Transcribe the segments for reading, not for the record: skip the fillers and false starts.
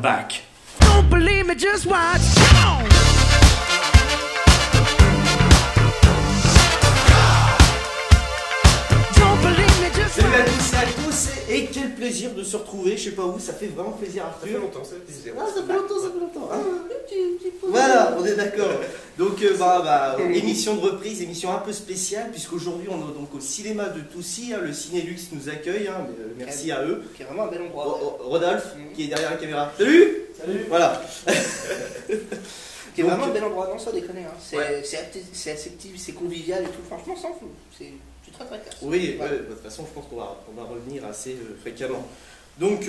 back. Don't believe me, just watch. Come on. Don't believe me, just Salut à watch. tous et à tous, et quel plaisir de se retrouver, je sais pas où, ça fait vraiment plaisir Ça fait Arthur. longtemps, ça fait plaisir. Ah, ça fait longtemps. Ah, voilà, on est d'accord. Donc, émission de reprise, émission un peu spéciale, puisqu'aujourd'hui on est donc au cinéma de Toussy, hein, le Cinélux nous accueille, hein, merci à eux. Qui est vraiment un bel endroit. Rodolphe, qui est derrière la caméra. Salut. Salut. Voilà. Qui est Donc, vraiment un bel endroit, non, ça déconne. Hein. C'est Ouais. c'est actif, c'est convivial et tout. Franchement, sans fou. C'est très très classe. Oui, Ouais. de toute façon, je pense qu'on va revenir assez fréquemment. Donc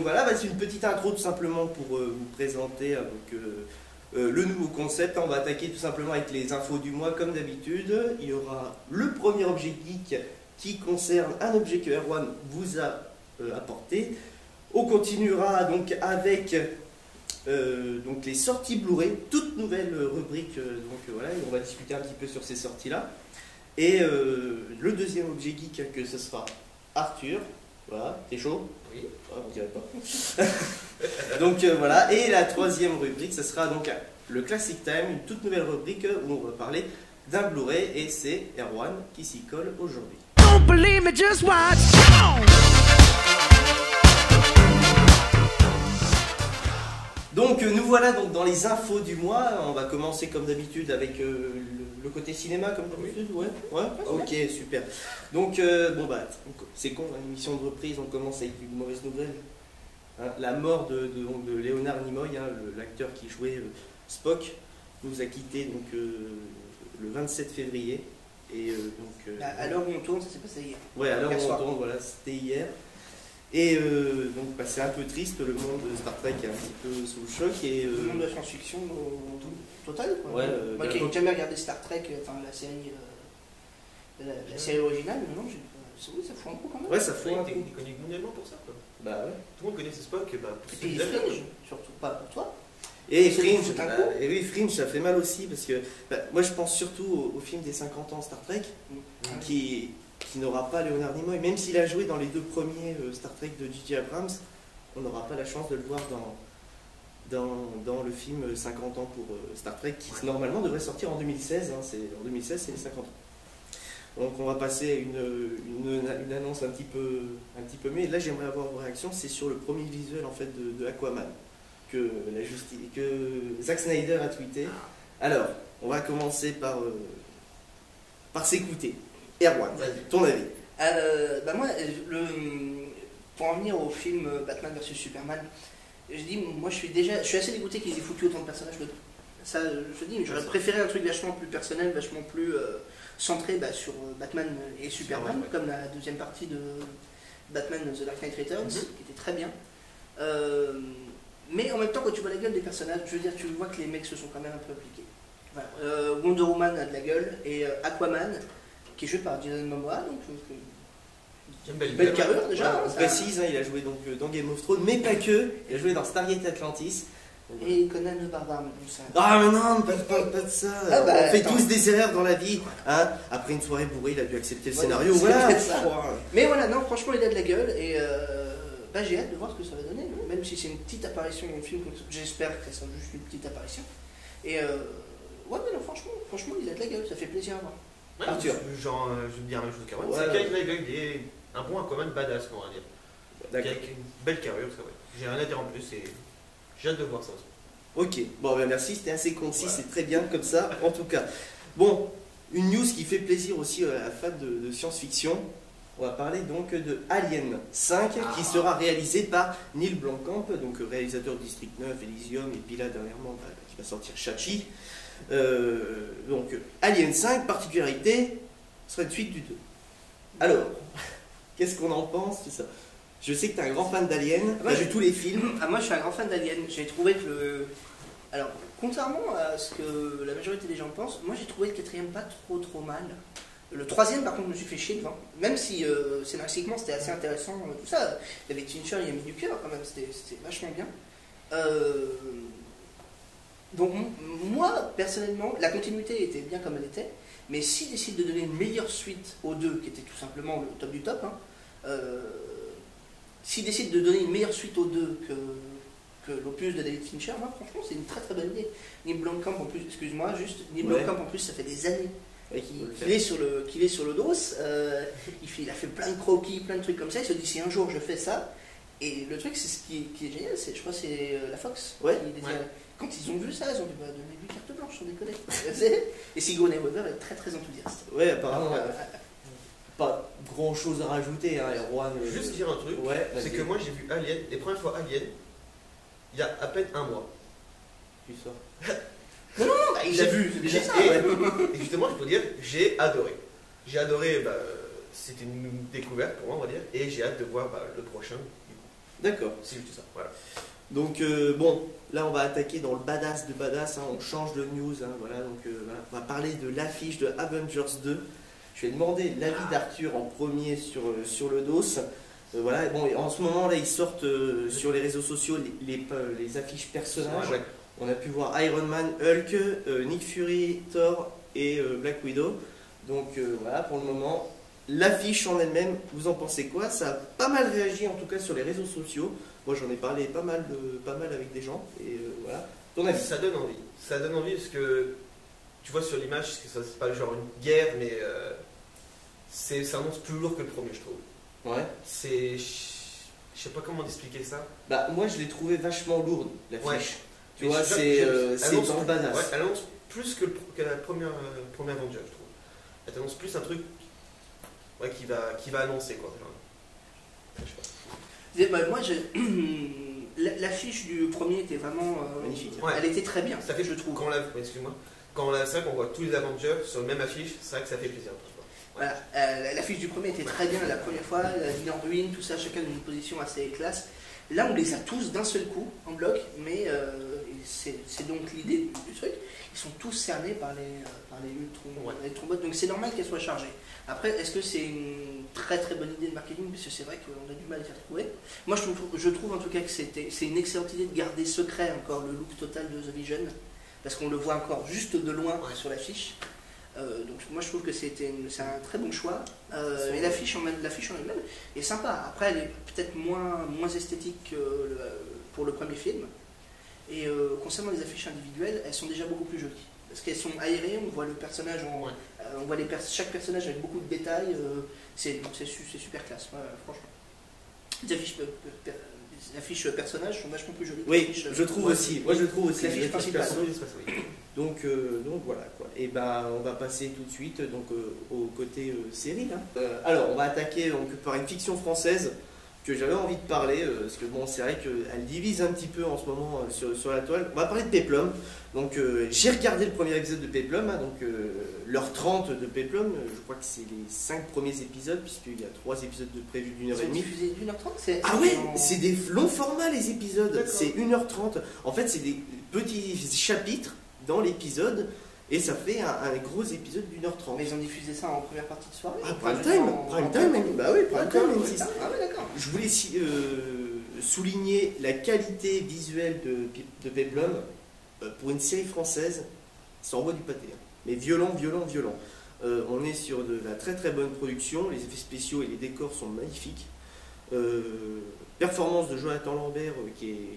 voilà, c'est une petite intro tout simplement pour vous présenter le nouveau concept. On va attaquer tout simplement avec les infos du mois comme d'habitude. Il y aura le premier objet geek qui concerne un objet que Erwan vous a apporté. On continuera donc avec donc les sorties Blu-ray, toute nouvelle rubrique. Voilà, et on va discuter un petit peu sur ces sorties-là. Et le deuxième objet geek que ce sera Arthur. Voilà, t'es chaud? Oui. Ah, on dirait pas. Donc voilà, et la troisième rubrique, ce sera donc le Classic Time, une toute nouvelle rubrique où on va parler d'un Blu-ray, et c'est Erwan qui s'y colle aujourd'hui. Don't believe me, just watch. Come on. Donc nous voilà donc dans les infos du mois. On va commencer comme d'habitude avec le côté cinéma comme d'habitude. Ouais. Ok, super. Donc c'est con, une émission de reprise, on commence avec une mauvaise nouvelle. Hein, la mort de Leonard Nimoy, hein, l'acteur qui jouait Spock, nous a quitté donc le 27 février. Et À l'heure où on tourne, ça s'est passé hier. ouais, à l'heure Hier où on soir. tourne, voilà, c'était hier. Et donc c'est un peu triste, le monde de Star Trek est un petit peu sous le choc. Et, Le monde de la science-fiction total. Quoi. Ouais, Moi qui n'ai jamais regardé Star Trek, enfin la série originale, non, ça fout un coup quand même. ouais, ça Il fait un est peu. connu mondialement pour ça, quoi. Bah ouais. Tout le monde connaissait Spock, bah, Et pour puis ceux qui l'avaient, Fringe, surtout pas pour toi. Et C'est Fringe, c'est un coup. et oui, Fringe, ça fait mal aussi parce que moi je pense surtout au film des 50 ans Star Trek qui n'aura pas Leonard Nimoy, même s'il a joué dans les deux premiers Star Trek de J.J. Abrams, on n'aura pas la chance de le voir dans le film 50 ans pour Star Trek qui normalement devrait sortir en 2016, hein, en 2016 c'est les 50 ans. Donc on va passer à une annonce un petit peu mais là j'aimerais avoir vos réactions, c'est sur le premier visuel en fait de Aquaman que Zack Snyder a tweeté. Alors, on va commencer par s'écouter. Erwan, ton avis? Moi, pour en venir au film Batman vs Superman, je dis, moi je suis assez dégoûté qu'ils aient foutu autant de personnages dedans. Ça, je dis, j'aurais préféré un truc vachement plus personnel, vachement plus centré sur Batman et Superman, Ouais. comme la deuxième partie de Batman The Dark Knight Returns, qui était très bien. Mais en même temps, quand tu vois la gueule des personnages, je veux dire, tu vois que les mecs se sont quand même un peu appliqués. Voilà. Wonder Woman a de la gueule, et Aquaman, qui est joué par Jason Momoa, donc Une belle carrure déjà. Voilà, hein, on ça- précise, hein, il a joué donc dans Game of Thrones, mais pas que, il a joué dans Stargate Atlantis. Et Conan le barbare, mais tout ça. Ah mais non, pas de ça. Ah bah, on fait attends. tous des erreurs dans la vie. Hein. Après une soirée bourrée, il a dû accepter le Ouais, scénario. c'est Voilà. peut-être ça. Mais voilà, non, franchement, il a de la gueule et j'ai hâte de voir ce que ça va donner. Même si c'est une petite apparition dans le film, j'espère que ça sera juste une petite apparition. Et ouais, mais non, franchement, il a de la gueule, ça fait plaisir à voir. Ouais, Arthur. Genre, je vais te dire la même chose qu'Arwan. Ouais, C'est ouais. quelqu'un qui a la gueule, il est un bon Aquaman badass, on va dire. D'accord. Avec une belle carrure, ça, ouais. J'ai rien à dire en plus et j'ai hâte de voir ça aussi. Ok, bon ben merci, c'était assez concis, c'est très bien comme ça, en tout cas. Bon, une news qui fait plaisir aussi à la fan de science-fiction. On va parler donc de Alien 5 qui sera réalisé par Neil Blomkamp, donc réalisateur de District 9, Elysium et puis là dernièrement qui va sortir Chachi. Donc Alien 5, particularité, serait une suite du 2. Alors, qu'est-ce qu'on en pense tout ça? Je sais que tu es un grand fan d'Alien, tu as vu tous les films. Moi, je suis un grand fan d'Alien. J'ai trouvé que Alors, contrairement à ce que la majorité des gens pensent, moi j'ai trouvé le quatrième pas trop mal. Le troisième, par contre, je me suis fait chier devant. Même si scénaristiquement c'était assez intéressant, tout ça. David Fincher, il a mis du cœur quand même, c'était vachement bien. Donc, moi, personnellement, la continuité était bien comme elle était. Mais s'il décide de donner une meilleure suite aux deux, qui était tout simplement le top du top, s'il décide de donner une meilleure suite aux deux que que l'opus de David Fincher, moi franchement c'est une très très bonne idée. Neil Blomkamp en plus, excuse-moi, juste Neil Ouais. Blomkamp en plus ça fait des années Ouais, qu'il est sur le dos, il a fait plein de croquis, plein de trucs comme ça, il se dit si un jour je fais ça, et le truc c'est ce qui est génial, je crois que c'est la Fox. Ouais. qui les a- Quand ils ont vu ça, ils ont dit bah donnez-lui carte blanche, on déconne. Et Sigourney Weaver est très très enthousiaste. Ouais, apparemment, pas grand chose à rajouter, hein, Erwan. Juste dire un truc, Ouais, c'est vas-y. que moi j'ai vu Alien, les premières fois Alien, il y a à peine un mois. Tu sors. Non, bah, il l'a vu, c'est déjà ça. Et, Ouais. et justement, je peux dire, j'ai adoré. J'ai adoré, c'était une découverte pour moi, on va dire, et j'ai hâte de voir le prochain. Du coup. D'accord. C'est juste ça, voilà. Donc bon, là on va attaquer dans le badass de badass, hein, on change de news, hein, voilà, donc voilà, on va parler de l'affiche de Avengers 2. Je vais demander l'avis d'Arthur en premier sur le dos. Voilà, bon, et en ce moment là ils sortent sur les réseaux sociaux les affiches personnages. Ouais. On a pu voir Iron Man, Hulk, Nick Fury, Thor et Black Widow. Donc voilà, pour le moment, l'affiche en elle-même, vous en pensez quoi? Ça a pas mal réagi en tout cas sur les réseaux sociaux. Moi j'en ai parlé pas mal avec des gens. Et voilà, ton avis? Ça donne envie. Ça donne envie parce que tu vois sur l'image, que ça c'est pas genre une guerre, mais ça annonce plus lourd que le premier, je trouve. Ouais. Je sais pas comment expliquer ça. Bah moi je l'ai trouvé vachement lourde, l'affiche. Ouais. Tu Mais vois, je- c'est elle c'est annonce- dans le badass. Ouais, elle annonce plus que la première Avenger, je trouve. Elle t'annonce plus un truc qui va annoncer quoi. Genre. Je sais pas. Moi, l'affiche du premier était vraiment Magnifique. Ouais. Elle était très bien, Ça fait je trouve. Excuse-moi. C'est vrai qu'on voit tous les Avengers sur la même affiche, c'est vrai que ça fait plaisir. Voilà, l'affiche du premier était très bien la première fois, la ville en ruine, tout ça, chacun dans une position assez classe. Là, on les a tous d'un seul coup, en bloc, mais c'est donc l'idée du truc. Ils sont tous cernés par les Ultron-bots, donc c'est normal qu'elles soient chargées. Après, est-ce que c'est une très très bonne idée de marketing? Parce que c'est vrai qu'on a du mal à les faire trouver. Moi, je trouve en tout cas que c'est une excellente idée de garder secret encore le look total de The Vision, parce qu'on le voit encore juste de loin sur l'affiche. Donc moi je trouve que c'est un très bon choix. Et l'affiche en elle-même est sympa. Après elle est peut-être moins esthétique que pour le premier film. Et concernant les affiches individuelles, elles sont déjà beaucoup plus jolies. Parce qu'elles sont aérées, on voit le personnage, on voit chaque personnage avec beaucoup de détails. C'est super classe, franchement. Les affiches personnages sont vachement plus jolies. que les Oui, affiches, je trouve aussi. Moi je trouve aussi. l'affiche Les affiches principale. perso. Donc voilà quoi. Et ben on va passer tout de suite donc au côté série là. Alors on va attaquer donc par une fiction française que j'avais envie de parler parce que bon c'est vrai qu'elle divise un petit peu en ce moment sur la toile. On va parler de Péplum. Donc j'ai regardé le premier épisode de Péplum, hein, donc l'heure 30 de Péplum. Je crois que c'est les 5 premiers épisodes puisqu'il y a 3 épisodes de prévus Ils sont d'1h30. diffusés d'1h30. Ah ouais, c'est des longs formats les épisodes, D'accord. c'est 1h30. En fait, c'est des petits chapitres dans l'épisode et ça fait un gros épisode d'1h30. Mais ils ont diffusé ça en première partie de soirée. Ah, Enfin, prime je veux dire, time, prime time, bah oui, prime time, D'accord, M6. ah ouais, d'accord. Je voulais souligner la qualité visuelle de Péplum pour une série française, ça envoie du pâté. Hein. Mais violent. On est sur de la très très bonne production, les effets spéciaux et les décors sont magnifiques. Performance de Jonathan Lambert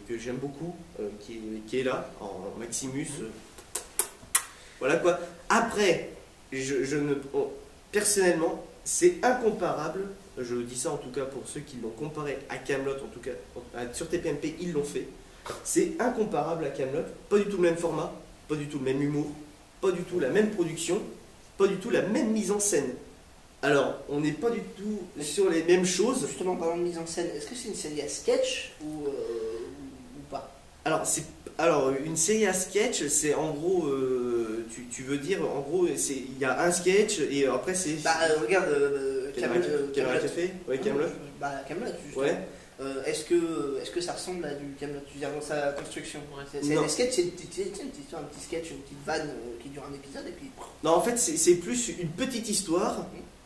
que j'aime beaucoup, qui est là en Maximus. Voilà quoi. Après, personnellement, c'est incomparable. Je dis ça en tout cas pour ceux qui l'ont comparé à Kaamelott, en tout cas sur TPMP, ils l'ont fait. C'est incomparable à Kaamelott. Pas du tout le même format, pas du tout le même humour, pas du tout la même production, pas du tout la même mise en scène. Alors, on n'est pas du tout sur les mêmes choses. Justement, parlant de mise en scène, est-ce que c'est une série à sketch ou pas? Alors, une série à sketch, c'est en gros, tu veux dire, en gros, il y a un sketch et après c'est. Bah, regarde, Kaamelott Café, ouais, Kaamelott. Bah, Kaamelott, justement. Ouais. Est-ce que ça ressemble à du Kaamelott, tu veux dire, dans sa construction? C'est Non. un sketch, c'est une petite histoire, un petit sketch, une petite vanne qui dure un épisode et puis. Non, en fait, c'est plus une petite histoire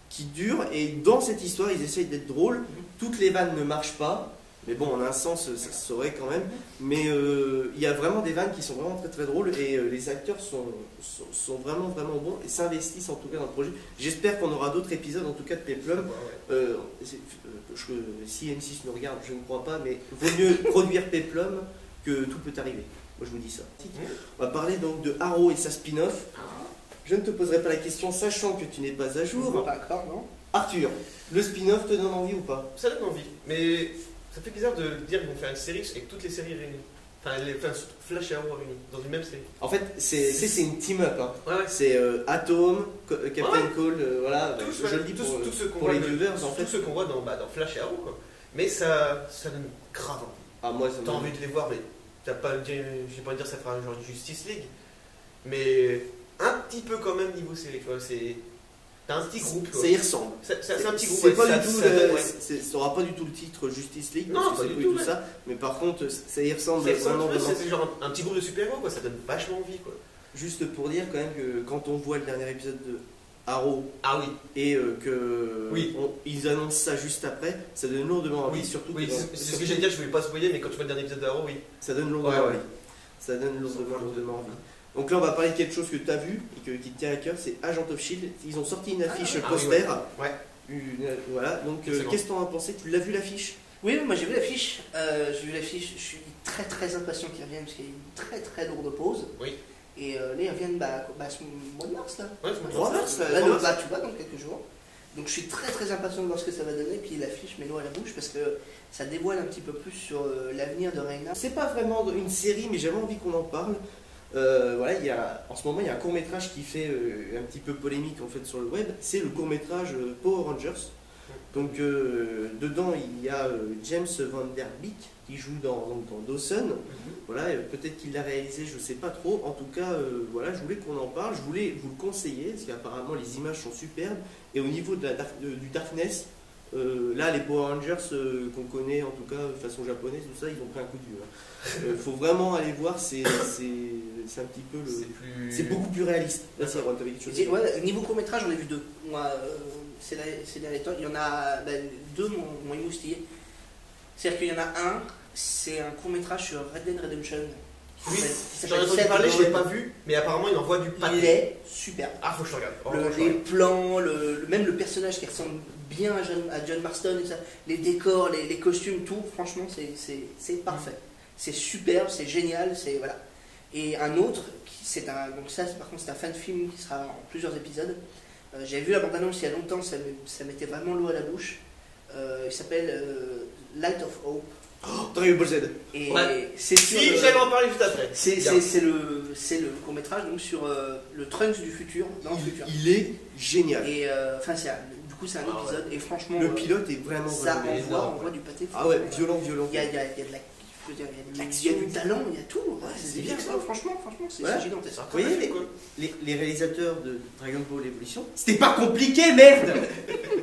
qui dure et dans cette histoire, ils essayent d'être drôles. Toutes les vannes ne marchent pas. Mais bon, en un sens, ça se saurait quand même. Mais il y a vraiment des vannes qui sont vraiment très très drôles et les acteurs sont vraiment vraiment bons et s'investissent en tout cas dans le projet. J'espère qu'on aura d'autres épisodes en tout cas de Péplum. Si M6 nous regarde, je ne crois pas, mais vaut mieux produire Péplum que tout peut arriver. Moi je vous dis ça. On va parler donc de Arrow et sa spin-off. Je ne te poserai pas la question sachant que tu n'es pas à jour. Pas encore, non. Arthur, le spin-off te donne envie ou pas? Ça donne envie, mais ça fait bizarre de dire qu'ils vont faire une série avec toutes les séries réunies. Enfin, Flash et Arrow réunis dans une même série. En fait, c'est une team-up. Hein. Ouais. C'est Atom, Captain Cole, voilà. Tous, je le dis tous ceux qu'on pour voit les viewers en fait. tous ceux qu'on voit dans Flash et Arrow, quoi. Mais ça donne grave envie. Ah, moi, ça T'as envie de les voir, mais t'as pas, j'ai pas envie de dire ça fera un genre de Justice League, mais un petit peu quand même niveau série, quoi. T'as un petit groupe. Ça y ressemble. C'est un petit groupe. C'est Ouais, pas ça- du tout ça donne- le- ouais. ça aura pas du tout le titre Justice League. Non, parce que pas c'est du tout, ouais. ça. Mais par contre, ça y ressemble C'est vraiment. c'est genre un petit groupe de super-héros, quoi. Ça donne vachement envie, quoi. Juste pour dire quand même que quand on voit le dernier épisode de Arrow Ah oui. et que Oui. ils annoncent ça juste après, ça donne lourdement envie. Oui, surtout oui, que c'est ce que j'allais dire, je voulais pas spoiler, mais quand tu vois le dernier épisode de Arrow, oui. ça donne lourdement Ouais, ouais. envie. Ça donne lourdement envie. Donc là, on va parler de quelque chose que tu as vu et qui te tient à cœur, c'est Agent of Shield. Ils ont sorti une affiche Ah, poster. oui, ouais. Voilà. Donc Excellent. qu'est-ce que t'en as pensé? Tu l'as vu l'affiche? Oui, moi j'ai vu l'affiche. Je suis très très impatient qu'ils reviennent parce qu'il y a une très très lourde pause. Oui. Et là ils reviennent ce mois de mars là. Ouais, Le 3 mars, Là, là, tu vois, dans quelques jours. Donc je suis très très impatient de voir ce que ça va donner. Puis l'affiche met l'eau à la bouche parce que ça dévoile un petit peu plus sur l'avenir de Reina. C'est pas vraiment une série, mais j'avais envie qu'on en parle. Voilà, en ce moment, il y a un court-métrage qui fait un petit peu polémique en fait sur le web. C'est le court-métrage Power Rangers. Donc dedans, il y a James Van Der Beek qui joue dans Dawson. Voilà, peut-être qu'il l'a réalisé, je sais pas trop. En tout cas, voilà, je voulais qu'on en parle. Je voulais vous le conseiller parce qu'apparemment les images sont superbes. Et au niveau de du darkness, là, les Power Rangers qu'on connaît, en tout cas de façon japonaise, tout ça, ils ont pris un coup de vieux. Faut vraiment aller voir. C'est un petit peu c'est beaucoup plus réaliste. Là, c'est t'avais quelque chose. Ouais, niveau court-métrage, j'en ai vu deux. Moi, c'est derniers temps. Il y en a deux m'ont émoustillé. C'est-à-dire qu'il y en a un, c'est un court-métrage sur Red Dead Redemption. Oui, qui j'en ai s'appelle entendu Seth parler, je Rogen. l'ai pas vu, mais apparemment il envoie du pâté. Il est super. Ah, faut que je le regarde. Oh, Le- faut que je les regarde. plans, même le personnage qui ressemble bien à John Marston, et ça, les décors, les costumes, tout, franchement, c'est parfait. C'est superbe, c'est génial, c'est voilà. Et un autre, donc ça, par contre, c'est un fan film qui sera en plusieurs épisodes. J'avais vu la bande-annonce il y a longtemps, ça mettait vraiment l'eau à la bouche. Il s'appelle Light of Hope. Dragon Ball Z. Et Ouais. c'est sur Si, j'allais en parler juste après. c'est Bien. le court-métrage donc sur le Trunks du futur, dans le futur. Il est génial. Et enfin, du coup, c'est un Ah épisode, et franchement, Le pilote est vraiment ça énorme. envoie du pâté. Ah ouais, violent. Il y a de la. Je veux dire, il y a L'action. du talent, il y a tout. Ouais, c'est c'est bien bien, ça, ça. franchement, c'est Voilà. gigantesque. Vous voyez, les réalisateurs de Dragon Ball Evolution, c'était pas compliqué, merde.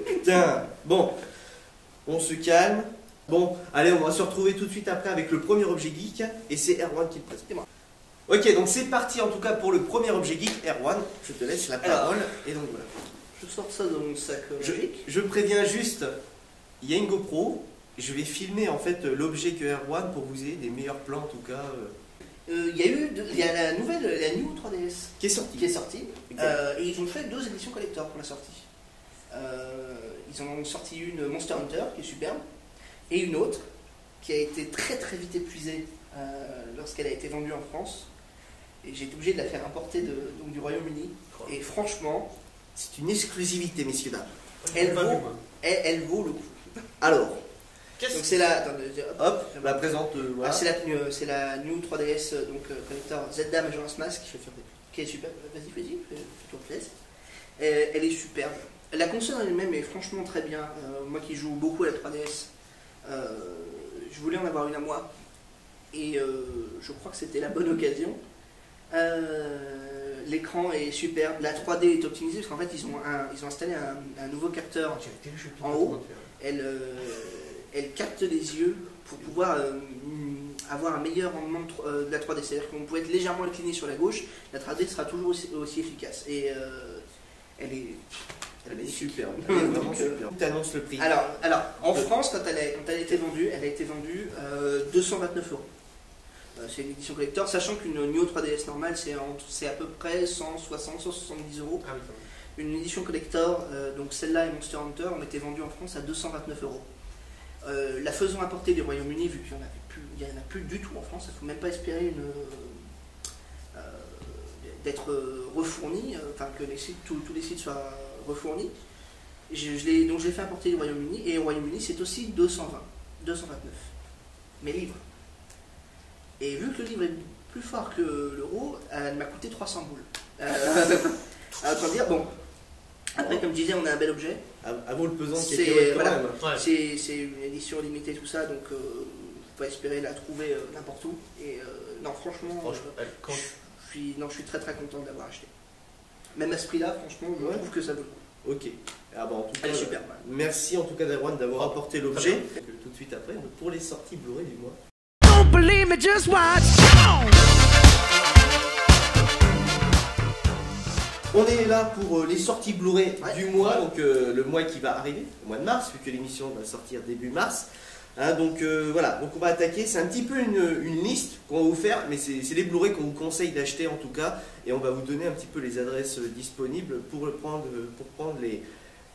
Putain. Bon, on se calme. Bon, allez, on va se retrouver tout de suite après avec le premier objet geek, et c'est Erwan qui le présente. C'est moi. Ok, donc c'est parti en tout cas pour le premier objet geek. Erwan, je te laisse la parole. Et donc voilà. Je sors ça dans mon sac magique. Je préviens juste, il y a une GoPro. Je vais filmer en fait l'objet que Erwan pour vous aider des meilleurs plans en tout cas. Il y a la New 3DS Qui est sorti. qui est sortie, Exact. et ils ont fait 2 éditions collector pour la sortie. Ils en ont sorti une Monster Hunter qui est superbe, et une autre qui a été très très vite épuisée lorsqu'elle a été vendue en France. Et j'ai été obligé de la faire importer donc du Royaume-Uni. Et franchement, C'est une exclusivité, messieurs dames. elle Pas vu, vaut, moi. elle vaut le coup. Alors, Donc Qu'est-ce c'est la. Attendez, hop, on la présente. Voilà. c'est la New 3DS collector Zelda Majora's Mask Je vais faire des- qui est super. Vas-y, fais-toi plaisir. Elle est superbe. La console en elle-même est franchement très bien. Moi qui joue beaucoup à la 3DS, je voulais en avoir une à moi. Et je crois que c'était la bonne occasion. L'écran est superbe. La 3D est optimisée parce qu'en fait, ils ont installé un nouveau capteur. En haut. Elle capte les yeux pour pouvoir avoir un meilleur rendement de la 3D. C'est-à-dire qu'on peut être légèrement incliné sur la gauche, la 3D sera toujours aussi efficace. Et elle est superbe. Elle est vraiment superbe. Tu annonces le prix. Alors, en France, quand elle a été vendue, 229 €. C'est une édition collector, sachant qu'une Neo 3DS normale, c'est à peu près 160, 170 €. Ah oui, quand même. Une édition collector, donc celle-là et Monster Hunter, ont été vendues en France à 229 €. La faisant importer du Royaume-Uni, vu qu'il n'y en a plus du tout en France, il ne faut même pas espérer d'être refourni, enfin que tous les sites soient refournis. Donc je l'ai fait importer du Royaume-Uni, et au Royaume-Uni c'est aussi 229 mes livres. Et vu que le livre est plus fort que l'euro, elle m'a coûté 300 boules. Autant dire, bon, après comme je disais, on a un bel objet. À vaut le pesant qui C'est est quand voilà, même. Ouais. c'est une édition limitée, tout ça, donc faut pas espérer la trouver n'importe où. Et non, franchement, Quand- je suis très très content de l'avoir acheté. Même à ce prix-là, franchement, je Ouais. trouve que ça vaut le coup. Ok. Ah bah en tout cas, Elle est super. merci en tout cas Darwan d'avoir apporté l'objet. Tout de suite après, pour les sorties Blu-ray du mois. Don't believe me, just watch. Come on. On est là pour les sorties Blu-ray Ouais. du mois, donc le mois qui va arriver, le mois de mars, vu que l'émission va sortir début mars. Hein, donc voilà, donc on va attaquer, c'est un petit peu une liste qu'on va vous faire, mais c'est les Blu-ray qu'on vous conseille d'acheter en tout cas, et on va vous donner un petit peu les adresses disponibles pour prendre les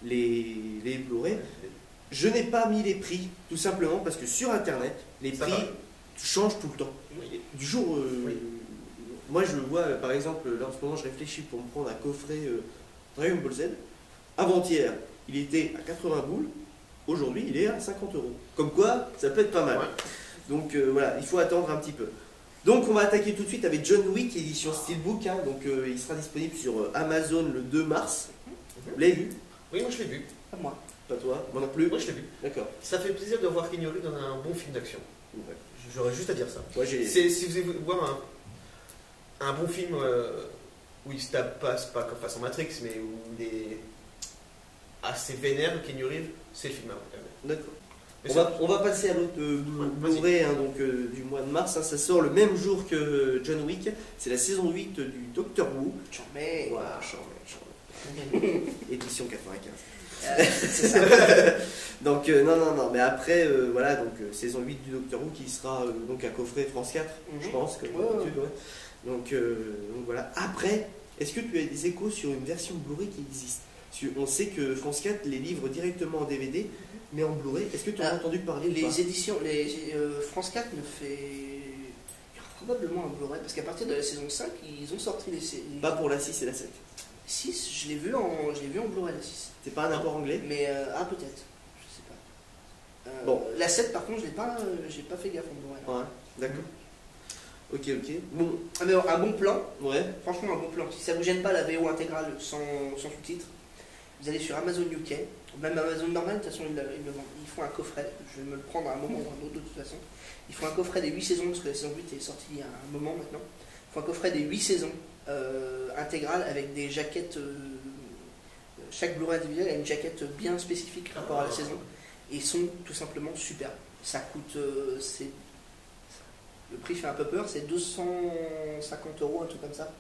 Blu-ray. Je n'ai pas mis les prix, tout simplement parce que sur internet, les Ça prix va. changent tout le temps. Oui. Du jour, Oui. moi je vois par exemple, là en ce moment je réfléchis pour me prendre un coffret Dragon Ball Z. Avant-hier, il était à 80 boules, aujourd'hui il est à 50 €. Comme quoi, ça peut être pas mal. Ouais. Donc voilà, il faut attendre un petit peu. Donc on va attaquer tout de suite avec John Wick, édition Steelbook. Hein, donc il sera disponible sur Amazon le 2 mars. Vous l'avez vu? Oui, moi je l'ai vu. Pas moi. Pas toi? Moi non plus? Moi je l'ai vu. D'accord. Ça fait plaisir de voir Keanu Reeves dans un bon film d'action. Ouais. J'aurais juste à dire ça. Moi, j'ai... Si vous voulez voir un bon film où il se tape pas, c'est pas comme façon Matrix, mais où il est assez vénère, Keanu Reeves, c'est le film à regarder. D'accord. Mais On va passer à l'autre Blu-ray hein, donc, du mois de mars. Hein, ça sort le même jour que John Wick. C'est la saison 8 du Doctor Who. J'en mets. Voilà, charmé. Édition 95. C'est ça. Donc non, mais après voilà donc saison 8 du Doctor Who qui sera donc un coffret France 4, je pense comme Ouais, d'habitude, ouais. Donc voilà. Après, est-ce que tu as des échos sur une version Blu-ray qui existe? Parce qu'on sait que France 4 les livre directement en DVD, mais en Blu-ray. Est-ce que tu en as entendu parler ou pas? Les éditions, France 4 me fait. Il y aura probablement un Blu-ray, parce qu'à partir de la saison 5, ils ont sorti les Pas pour la 6 et la 7. 6, je l'ai vu en Blu-ray la 6. C'est pas un import anglais? Mais peut-être, je sais pas. Bon. La 7 par contre, j'ai pas fait gaffe en Blu-ray. Ouais, d'accord. Ok. Bon, Ah, mais un bon plan, ouais. franchement un bon plan. Si ça vous gêne pas la VO intégrale sans sous-titres, vous allez sur Amazon UK, même Amazon normal, de toute façon ils le vendent. Ils font un coffret, je vais me le prendre à un moment ou à un autre de toute façon. Ils font un coffret des 8 saisons, parce que la saison 8 est sortie il y a un moment maintenant. Ils font un coffret des 8 saisons intégrales avec des jaquettes. Chaque Blu-ray individuel a une jaquette bien spécifique par rapport à la saison. Et ils sont tout simplement superbes. Ça coûte. Le prix fait un peu peur, c'est 250 €, un truc comme ça,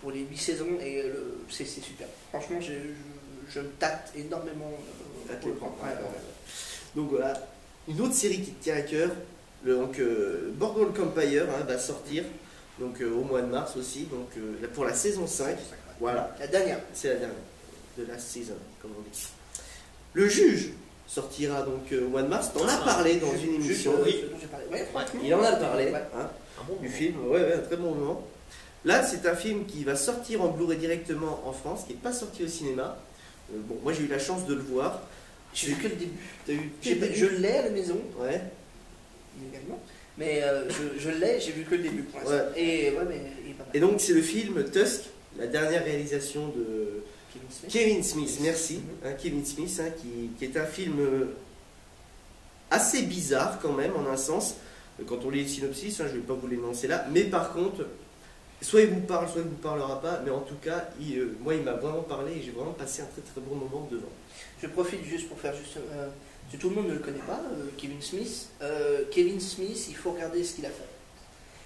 pour les 8 saisons, et c'est super. Franchement, je me tâte énormément pour le prendre. Ouais. Donc voilà, une autre série qui te tient à cœur, Boardwalk Empire hein, va sortir donc, au mois de mars aussi, donc pour la saison 5. Voilà, La dernière. c'est la dernière de la saison, comme on dit. Le Juge sortira donc au mois de mars. T'en as parlé dans une émission. Juste, dont j'ai parlé. Ouais, franchement, Il en a parlé ouais. hein, Un bon du moment. film, ouais, un très bon moment. Là, c'est un film qui va sortir en Blu-ray directement en France, qui n'est pas sorti au cinéma. Bon, moi j'ai eu la chance de le voir. J'ai vu que le début. T'as eu Je l'ai à la maison, Ouais. également, mais je l'ai, j'ai vu que le début pour l'instant. Ouais. Et ouais, mais il est pas mal. Et donc c'est le film Tusk, la dernière réalisation de Kevin Smith, merci. Hein, Kevin Smith, hein, qui est un film assez bizarre quand même, en un sens. Quand on lit le synopsis, hein, je ne vais pas vous l'énoncer là, mais par contre, soit il vous parle, soit il ne vous parlera pas, mais en tout cas, moi il m'a vraiment parlé et j'ai vraiment passé un très très bon moment devant. Je profite juste pour faire juste. Si tout le monde ne le connaît pas, Kevin Smith. Kevin Smith, il faut regarder ce qu'il a fait.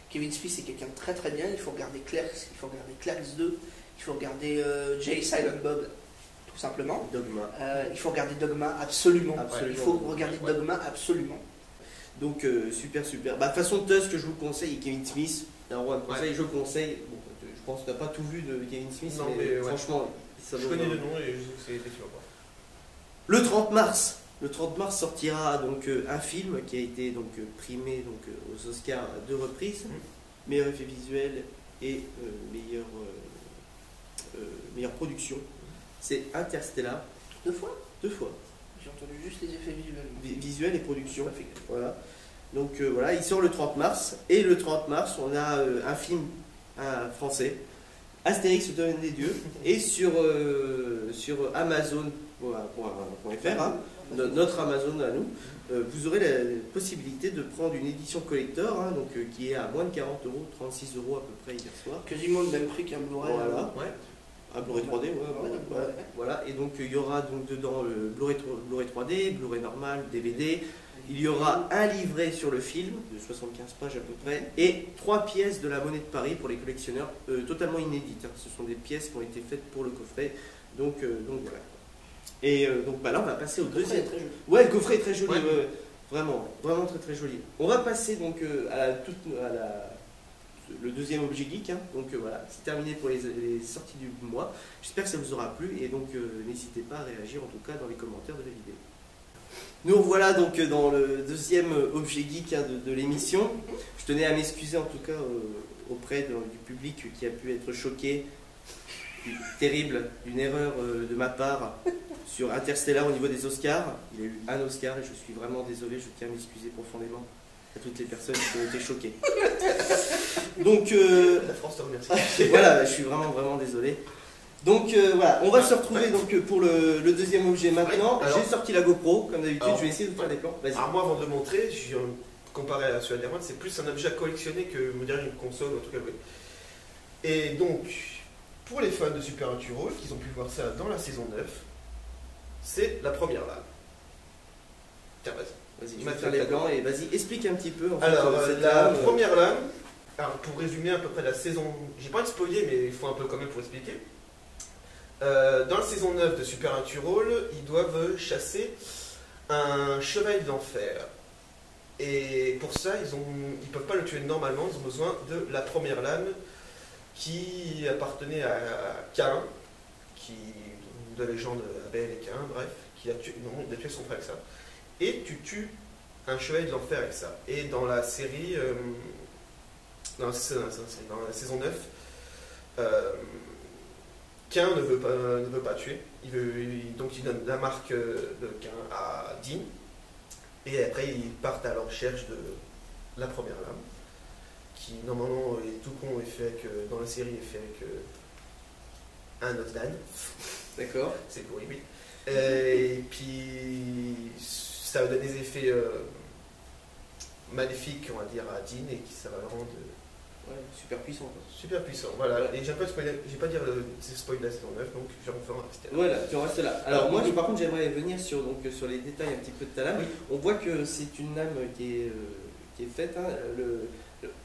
Kevin Smith, c'est quelqu'un de très très bien. Il faut regarder Clerks, il faut regarder Clerks 2, il faut regarder Jay Silent Bob, tout simplement. Dogma. Il faut regarder Dogma, absolument. Absolument. Il faut regarder Dogma, absolument. Donc super. Bah, de toute façon, Tusk, je vous conseille, et Kevin Smith, un roi de conseil, je conseille. Bon, je pense que tu n'as pas tout vu de Kevin Smith, Non, mais mais ouais. franchement, ça Je vaut connais vraiment. le nom et je sais que c'est des films. Le 30 mars Le 30 mars sortira donc un film qui a été donc primé donc aux Oscars à 2 reprises, meilleur effet visuel et meilleure production. C'est Interstellar. 2 fois 2 fois. J'ai entendu juste les effets visuels. Visuel et production. Pas fait gaffe. Voilà. Donc voilà, il sort le 30 mars. Et le 30 mars, on a un film français, Astérix, le domaine des dieux, et sur Amazon.fr, hein, notre Amazon à nous, vous aurez la possibilité de prendre une édition collector, hein, donc, qui est à moins de 40 €, 36 € à peu près hier soir. Quasiment le même prix qu'un Blu-ray. Voilà. Ouais. Un Blu-ray 3D, voilà. Et donc il y aura donc dedans le Blu-ray 3D, Blu-ray normal, DVD. Il y aura un livret sur le film de 75 pages à peu près et 3 pièces de la monnaie de Paris pour les collectionneurs, totalement inédites. Hein. Ce sont des pièces qui ont été faites pour le coffret. Donc voilà. Et donc là on va passer au deuxième. Très joli. Ouais, le coffret est très joli, Ouais. ouais. Vraiment, vraiment très très joli. On va passer donc le deuxième objet geek, hein. Donc voilà, c'est terminé pour les sorties du mois. J'espère que ça vous aura plu et donc n'hésitez pas à réagir en tout cas dans les commentaires de la vidéo. Nous voilà donc dans le deuxième objet geek, hein, de l'émission. Je tenais à m'excuser en tout cas auprès du public qui a pu être choqué, terrible, d'une erreur de ma part sur Interstellar au niveau des Oscars. Il a eu un Oscar et je suis vraiment désolé, je tiens à m'excuser profondément à toutes les personnes qui ont été choquées. Donc La France te remercie. voilà, je suis vraiment vraiment désolé. Donc voilà, on va se retrouver donc pour le deuxième objet maintenant. Ouais, alors- J'ai sorti la GoPro, comme d'habitude, Alors, je vais essayer de vous faire des plans. Vas-y. Alors moi, avant de le montrer, comparé à celui d'Erwan, c'est plus un objet à collectionner que me dire une console ou un truc à jouer. Et donc, pour les fans de Supernatural, qui ont pu voir ça dans la saison 9, c'est la première lame. Tiens, vas-y. Vas-y, je vais te faire les plans et vas-y, explique un petit peu. En fait, Alors, cette la lame, première lame, alors, pour résumer à peu près la saison, j'ai pas envie de spoiler, mais il faut un peu quand même pour expliquer. Dans la saison 9 de Supernatural, ils doivent chasser un chevalier de l'enfer. Et pour ça, ils peuvent pas le tuer normalement, ils ont besoin de la première lame qui appartenait à Cain, de la légende Abel et Cain, bref, il a tué son frère avec ça. Et tu tues un chevalier de l'enfer avec ça. Et dans la série, dans la saison 9, Cain ne veut pas tuer. Donc il donne la marque de Cain à Dean. Et après ils partent à la recherche de la première lame. Qui normalement est tout con et fait avec, dans la série est fait avec un os d'âne. D'accord. C'est horrible. Et puis ça va donner des effets maléfiques, on va dire, à Dean et qui ça va le rendre Ouais, super puissant. Quoi. super puissant. Voilà. Et j'ai pas dire c'est spoil de la saison 9, donc je vais en faire un rester là. Voilà, tu en restes là. Alors moi, par contre, j'aimerais venir sur les détails un petit peu de ta lame. Oui. On voit que c'est une lame qui est faite. Hein,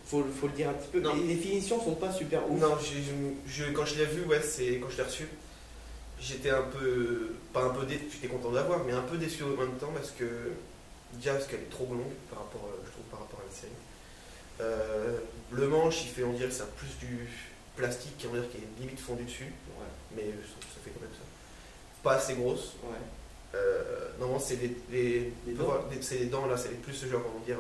faut le dire un petit peu. Non. Les finitions sont pas super ouf. Non, quand je l'ai vu, ouais, c'est quand je l'ai reçu, j'étais un peu, pas un peu déçu, j'étais content de l'avoir, mais un peu déçu en même temps parce qu'elle est trop longue par rapport, je trouve, par rapport à la série. Le manche, on dirait que c'est plus du plastique, on dirait qu'il est limite fondu dessus, Ouais. mais ça fait quand même ça. Pas assez grosse. Ouais. Normalement, c'est c'est les dents là, c'est plus ce genre, comment dire,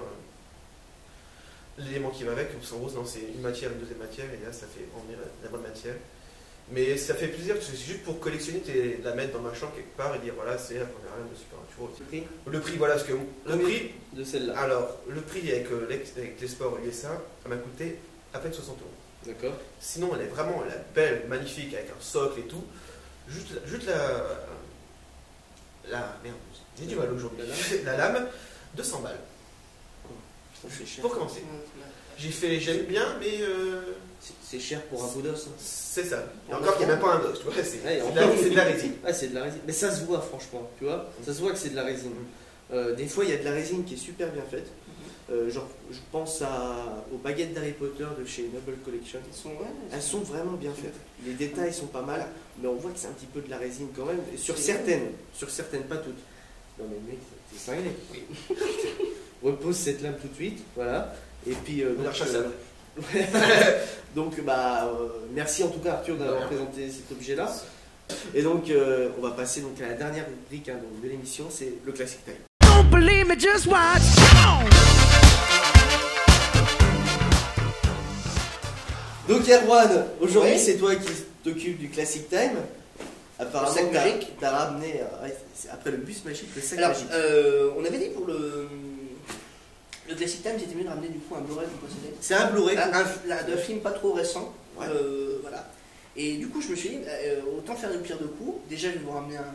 l'élément qui va avec. En rose, non, c'est une matière, une deuxième matière, et là, ça fait en dire la bonne matière. Mais ça fait plaisir parce que c'est juste pour collectionner, la mettre dans ma chambre quelque part et dire voilà, c'est la première lame de Supernatural. Le prix Le prix, voilà, parce que le prix. de celle-là. Alors, le prix avec l'export USA, ça m'a coûté à peine 60 €. D'accord. Sinon, elle est vraiment belle, magnifique, avec un socle et tout. Juste merde, j'ai du mal aujourd'hui. La lame, 200 balles. C'est cher. Pour commencer. J'aime bien, mais C'est cher pour un bout d'os. Hein. c'est ça. Et encore qu'il n'y a même pas un os, tu vois, c'est Ouais, de la résine. Ouais, c'est de la résine. Mais ça se voit, franchement. Tu vois, ça se voit que c'est de la résine. Des fois, il y a de la résine qui est super bien faite. Genre, je pense aux baguettes d'Harry Potter de chez Noble Collection. Elles sont vraiment bien faites. Les détails sont pas mal, mais on voit que c'est un petit peu de la résine quand même. Et sur certaines, pas toutes. Non mais mec, t'es cinglé. Oui. Repose cette lame tout de suite, voilà. Et puis On la rechasse après. donc merci en tout cas Arthur d'avoir présenté cet objet-là. Et donc, on va passer donc à la dernière rubrique donc, de l'émission, c'est le Classic Time. Don't believe me, just watch. Come on. Donc Erwan, aujourd'hui Oui. c'est toi qui t'occupes du Classic Time. Apparemment, Le sac magique. t'as ramené, c'est après le bus magique, le sac Alors, magique. on avait dit pour le Classic Time, c'était mieux de ramener du coup un Blu-ray qu'on possédait. C'est un Blu-ray. Un film pas trop récent. Ouais. Voilà. Et du coup, je me suis dit, autant faire le pire de coups. Déjà, je vais vous ramener un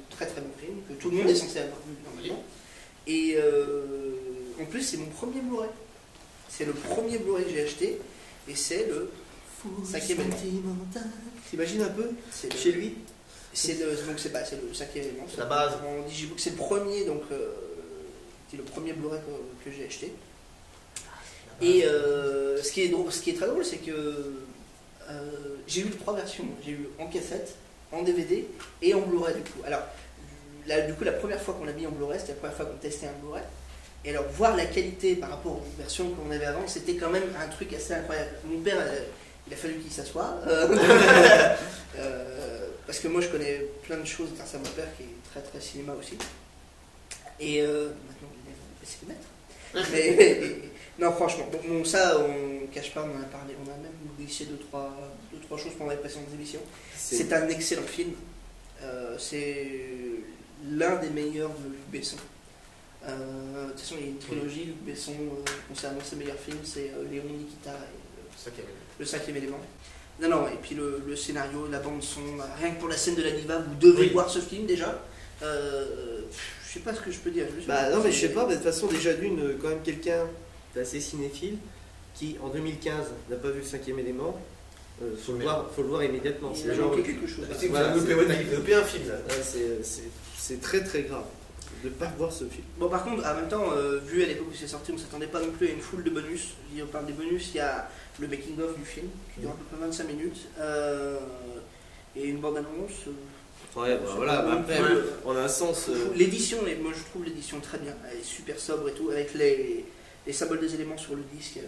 très très bon film que tout le monde est censé avoir vu normalement. Et en plus, c'est mon premier Blu-ray. C'est le premier Blu-ray que j'ai acheté. Et c'est le 5e élément. T'imagines un peu C'est le- chez lui? C'est le 5e élément. La base. En Digibook, c'est le premier, donc c'est le premier Blu-ray que j'ai acheté. Et ce qui est très drôle, c'est que j'ai eu 3 versions. J'ai eu en cassette, en DVD et en Blu-ray du coup. Alors, du coup, la première fois qu'on l'a mis en Blu-ray, c'était la première fois qu'on testait un Blu-ray. Et alors, voir la qualité par rapport aux versions qu'on avait avant, c'était quand même un truc assez incroyable. Mon père, il a fallu qu'il s'assoie. Parce que moi, je connais plein de choses grâce à mon père qui est très très cinéma aussi. Et maintenant, il est passé le maître. Mais non, franchement, bon, ça, on ne cache pas, on en a parlé, on a même glissé deux, trois choses pendant les précédentes émissions. C'est un excellent film. C'est l'un des meilleurs de Luc Besson. De toute façon, il y a une trilogie, Luc Besson, concernant ses meilleurs films, c'est Léon, Nikita et le 5e élément. Non, et puis le scénario, la bande-son, rien que pour la scène de la diva, vous devez voir ce film déjà. Je sais pas ce que je peux dire. Bah non, mais je sais pas, mais de toute façon, déjà d'une, quand même quelqu'un d'assez cinéphile qui en 2015 n'a pas vu le 5e élément, faut le voir immédiatement. Il C'est a genre, manqué quelque chose. Vous Voilà, avez loupé un film là. c'est très très grave de ne pas voir ce film. Bon, par contre, en même temps, vu à l'époque où c'est sorti, on ne s'attendait pas non plus à une foule de bonus. Je veux dire, on parle des bonus, il y a le making-of du film qui dure à peu près 25 minutes et une bande-annonce. Ouais, bah, voilà, bah, après, on a un sens. L'édition, moi je trouve l'édition très bien, elle est super sobre et tout, avec les symboles des éléments sur le disque.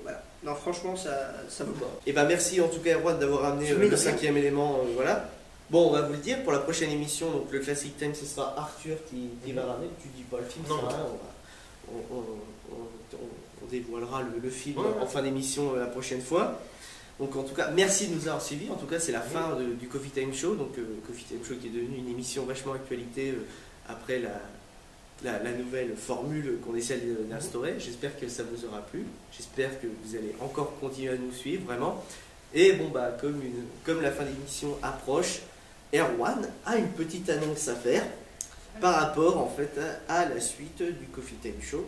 Voilà. Non, franchement, ça vaut pas. Et bah merci en tout cas Erwan d'avoir amené le 5e élément. Voilà. Bon, on va vous le dire pour la prochaine émission, donc le Classic Time, ce sera Arthur qui va ramener. Tu dis pas le film, Non. ça va, on dévoilera le film en fin d'émission la prochaine fois. Donc en tout cas, merci de nous avoir suivis. En tout cas, c'est la fin du Coffee Time Show. Donc Coffee Time Show qui est devenu une émission vachement actualité après la nouvelle formule qu'on essaie d'instaurer. J'espère que ça vous aura plu. J'espère que vous allez encore continuer à nous suivre, vraiment. Et bon, bah, comme la fin d'émission approche, Erwan a une petite annonce à faire par rapport en fait à la suite du Coffee Time Show.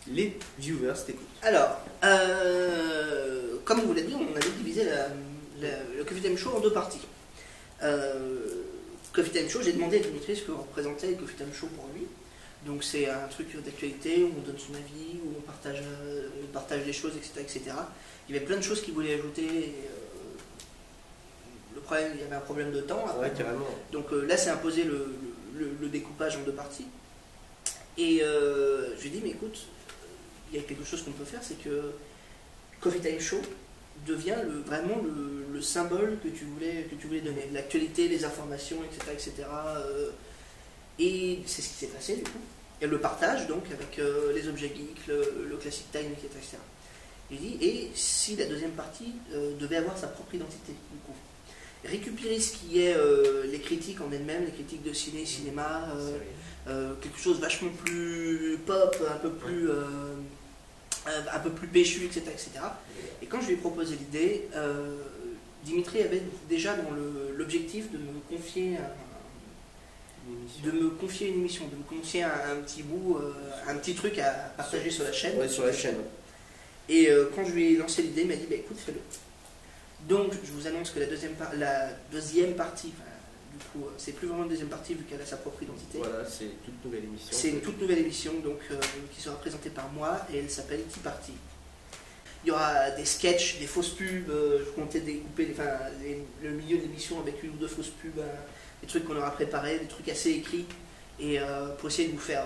Les viewers t'écoutent. Alors, comme vous l'avez dit, on avait divisé le Coffee Time Show en 2 parties. Coffee Time Show, j'ai demandé à Dimitri ce que représentait le Coffee Time Show pour lui. Donc c'est un truc d'actualité où on donne son avis, où on partage des choses, etc., etc. Il y avait plein de choses qu'il voulait ajouter. Et, le problème, il y avait un problème de temps. Après. Ouais, carrément. Donc là, c'est imposé le découpage en 2 parties. Et je lui ai dit, mais écoute, il y a quelque chose qu'on peut faire, c'est que Coffee Time Show devient vraiment le symbole que tu voulais donner. L'actualité, les informations, etc. etc. Et c'est ce qui s'est passé du coup. Et le partage donc avec les objets geeks, le Classic Time, etc. etc. Il dit, et si la deuxième partie devait avoir sa propre identité du coup, récupérer ce qui est les critiques en elles-mêmes, les critiques de cinéma, quelque chose vachement plus pop, un peu plus péchu, etc., etc. Et quand je lui ai proposé l'idée, Dimitri avait déjà dans l'objectif de me confier une émission, de me confier un petit bout, un petit truc à partager sur la chaîne. Ouais, sur la chaîne. Et quand je lui ai lancé l'idée, il m'a dit bah, écoute, fais-le. Donc je vous annonce que la deuxième partie, du coup, c'est plus vraiment une deuxième partie vu qu'elle a sa propre identité. Voilà, c'est une toute nouvelle émission. C'est une toute nouvelle émission donc, qui sera présentée par moi et elle s'appelle Tea Party. Il y aura des sketchs, des fausses pubs, je comptais découper le milieu de l'émission avec 1 ou 2 fausses pubs, des trucs qu'on aura préparés, des trucs assez écrits, et pour essayer de vous faire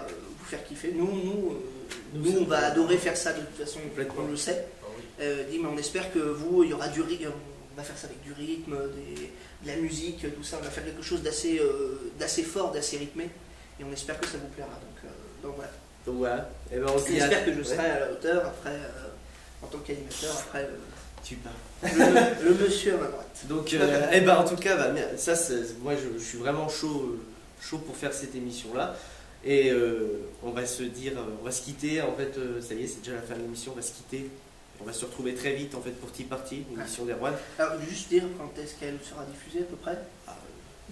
kiffer. Nous on va adorer faire ça de toute façon, on le sait. Dit, mais on espère que vous, il y aura du rire, on va faire ça avec du rythme, de la musique, tout ça. On va faire quelque chose d'assez fort, d'assez rythmé. Et on espère que ça vous plaira. Donc voilà. Donc voilà. Et ben on se dit J'espère que je serai à la hauteur après, en tant qu'animateur, après Tu pars. le monsieur à ma droite. Donc, eh ben, en tout cas, bah, ça, moi je suis vraiment chaud pour faire cette émission-là. Et on va se dire, on va se quitter. En fait, ça y est, c'est déjà la fin de l'émission. On va se quitter. On va se retrouver très vite en fait pour Tea Party, une émission d'Erwan. Alors, juste dire quand est-ce qu'elle sera diffusée à peu près.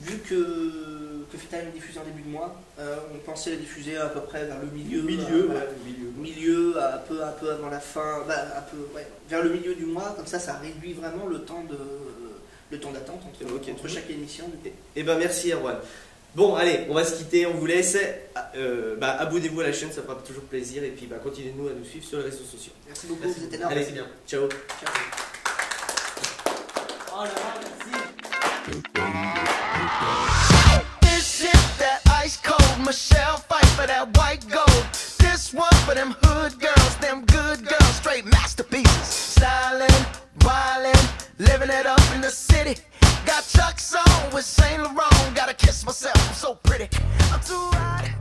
Vu que Coffee Time est diffusé en début de mois, on pensait la diffuser à peu près vers le milieu. Milieu, un peu avant la fin, vers le milieu du mois, comme ça réduit vraiment le temps d'attente entre chaque émission. Et ben merci Erwan. Bon allez, on va se quitter, on vous laisse. Abonnez-vous à la chaîne, ça fera toujours plaisir. Et puis continuez-nous à nous suivre sur les réseaux sociaux. Merci beaucoup, vous êtes énorme. Allez, c'est bien. Ciao. Oh là là, merci. This is that ice cold Michelle fight for that white gold. This one for them hood girls, them good girls, straight masterpieces. Stylin', wildin', living it up in the city. Got Chuck's on with Saint Laurent, gotta kiss myself, I'm so pretty. I'm too hot.